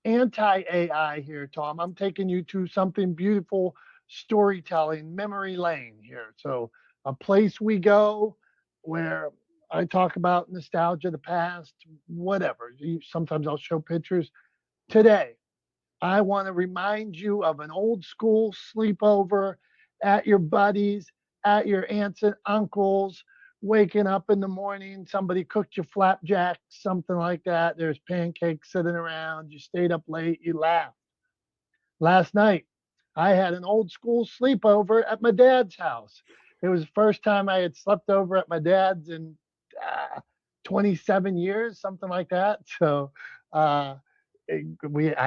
anti-AI here, Tom. I'm taking you to something beautiful, storytelling, memory lane here. So a place we go where I talk about nostalgia, the past, whatever. Sometimes I'll show pictures. Today, I want to remind you of an old school sleepover at your buddies, at your aunts and uncles, waking up in the morning, somebody cooked you flapjacks, something like that. There's pancakes sitting around. You stayed up late, you laughed. Last night, I had an old school sleepover at my dad's house. It was the first time I had slept over at my dad's in 27 years, something like that. So, I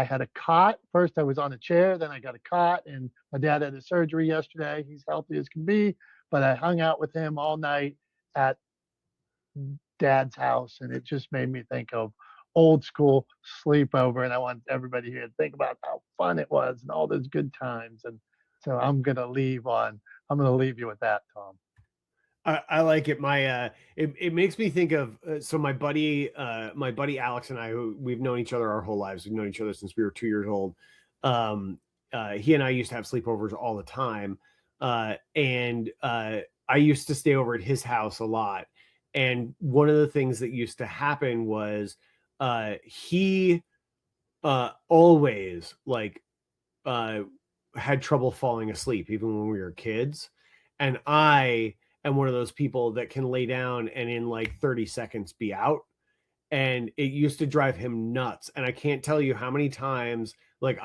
had a cot. First, I was on a chair, then I got a cot, and my dad had a surgery yesterday. He's healthy as can be, but I hung out with him all night at dad's house, and it just made me think of old school sleepover. And I want everybody here to think about how fun it was and all those good times. And so I'm gonna leave you with that, Tom. I like it. It makes me think of so my buddy Alex and I, who we've known each other our whole lives. We've known each other since we were 2 years old. He and I used to have sleepovers all the time, and I used to stay over at his house a lot. And one of the things that used to happen was he always like had trouble falling asleep, even when we were kids, and I am one of those people that can lay down and in like 30 seconds be out. And it used to drive him nuts. And I can't tell you how many times, like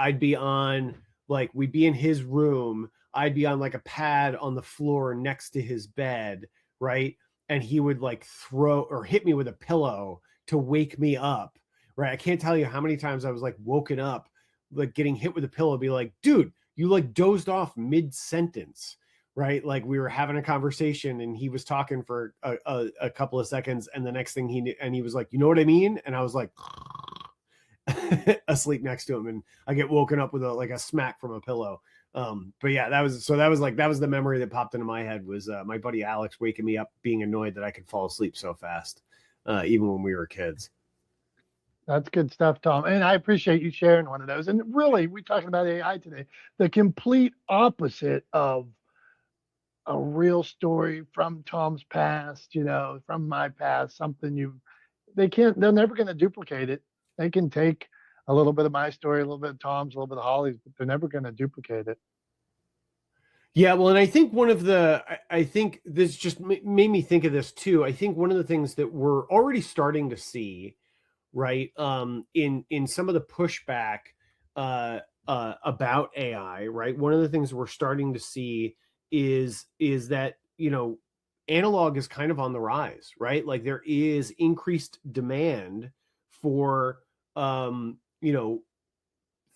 we'd be in his room. I'd be on like a pad on the floor next to his bed. Right. And he would like throw or hit me with a pillow to wake me up. Right. I can't tell you how many times I was like woken up, like getting hit with a pillow, be like, dude, you like dozed off mid-sentence. Right, like we were having a conversation and he was talking for a couple of seconds, and the next thing he was like, you know what I mean? And I was like asleep next to him, and I get woken up with a smack from a pillow. But yeah, that was the memory that popped into my head was my buddy Alex waking me up being annoyed that I could fall asleep so fast, even when we were kids. That's good stuff, Tom. And I appreciate you sharing one of those. And really, we're talking about AI today, the complete opposite of a real story from Tom's past, from my past, something they're never going to duplicate it. They can take a little bit of my story, a little bit of Tom's, a little bit of Holly's, but they're never going to duplicate it. Yeah, well, and I think one of the, I think this just made me think of this too. I think one of the things that we're already starting to see, right, in some of the pushback about AI, right, one of the things we're starting to see is that, you know, analog is kind of on the rise, right? Like there is increased demand for, you know,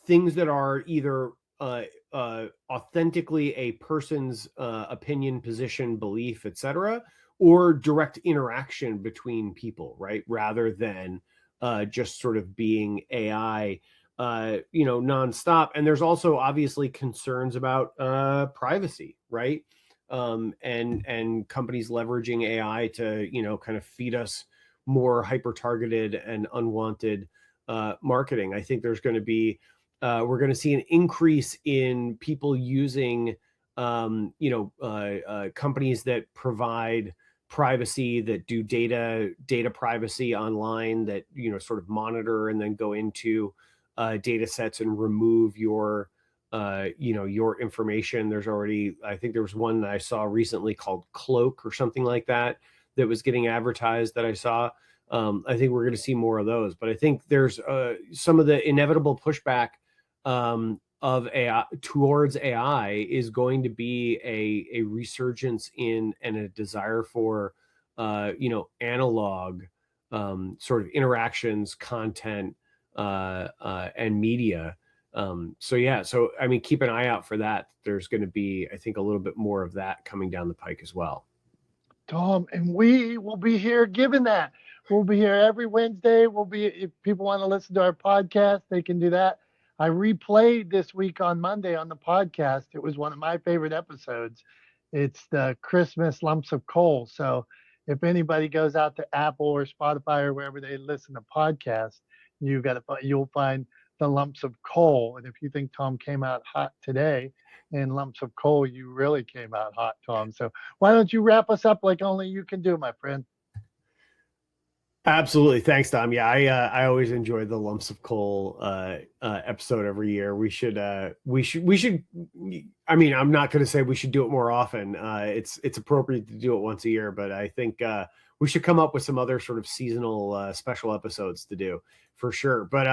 things that are either authentically a person's opinion, position, belief, etc., or direct interaction between people, right? Rather than just sort of being AI, you know, nonstop. And there's also obviously concerns about privacy, right? And companies leveraging AI to, you know, kind of feed us more hyper targeted and unwanted marketing. I think there's going to be we're going to see an increase in people using, companies that provide privacy, that do data privacy online, that, you know, sort of monitor and then go into data sets and remove your, your information. There's already, I think there was one that I saw recently called Cloak or something like that that was getting advertised that I saw. I think we're going to see more of those, but I think there's some of the inevitable pushback of AI towards AI is going to be a resurgence in and a desire for analog sort of interactions, content, and media. So I mean, keep an eye out for that. There's going to be, I think, a little bit more of that coming down the pike as well. Tom, and we will be here giving that. We'll be here every Wednesday. If people want to listen to our podcast, they can do that. I replayed this week on Monday on the podcast. It was one of my favorite episodes. It's the Christmas lumps of coal. So if anybody goes out to Apple or Spotify or wherever they listen to podcasts, you'll find the lumps of coal. And if you think Tom came out hot today in lumps of coal, you really came out hot, Tom. So why don't you wrap us up like only you can do, my friend? Absolutely. Thanks, Tom. Yeah, I always enjoy the lumps of coal episode every year. We should I mean, I'm not going to say we should do it more often. It's appropriate to do it once a year, but I think we should come up with some other sort of seasonal special episodes to do for sure. But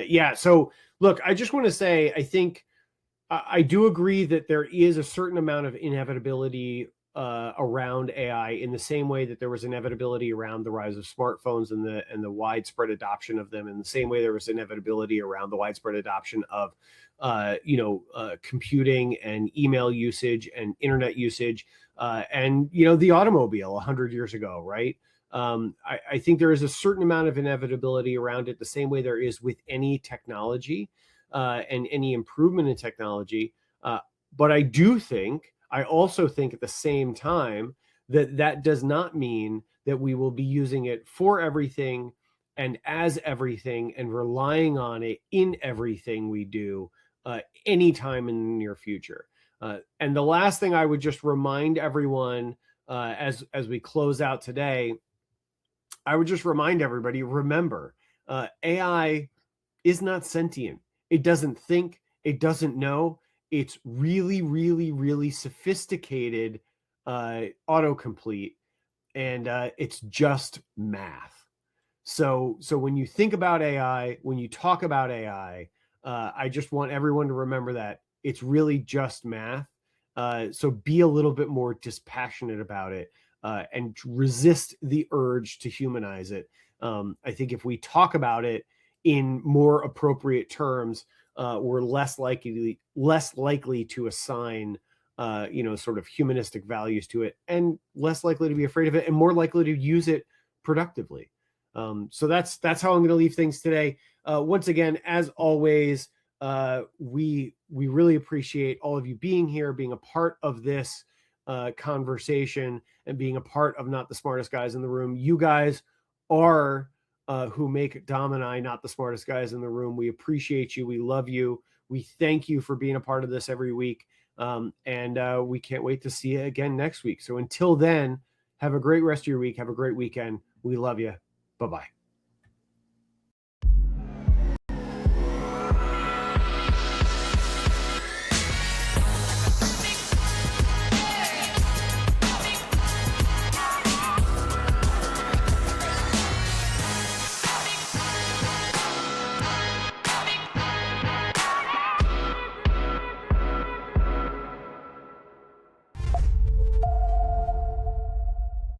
yeah, so look, I just want to say, I think I do agree that there is a certain amount of inevitability around AI, in the same way that there was inevitability around the rise of smartphones and the widespread adoption of them, in the same way there was inevitability around the widespread adoption of computing and email usage and internet usage, and the automobile 100 years ago, right? I think there is a certain amount of inevitability around it, the same way there is with any technology and any improvement in technology. But I also think at the same time that does not mean that we will be using it for everything and as everything and relying on it in everything we do anytime in the near future. And the last thing I would just remind everyone as we close out today, I would just remind everybody, remember, AI is not sentient. It doesn't think. It doesn't know. It's really, really, really sophisticated autocomplete, and it's just math. So when you think about AI, when you talk about AI, I just want everyone to remember that it's really just math. So be a little bit more dispassionate about it and resist the urge to humanize it. I think if we talk about it in more appropriate terms, we're less likely to assign sort of humanistic values to it, and less likely to be afraid of it, and more likely to use it productively. So that's how I'm going to leave things today. Once again, as always, we really appreciate all of you being here, being a part of this conversation, and being a part of Not the Smartest Guys in the Room. You guys are who make Dom and I not the smartest guys in the room. We appreciate you. We love you. We thank you for being a part of this every week. And we can't wait to see you again next week. So until then, have a great rest of your week. Have a great weekend. We love you. Bye-bye.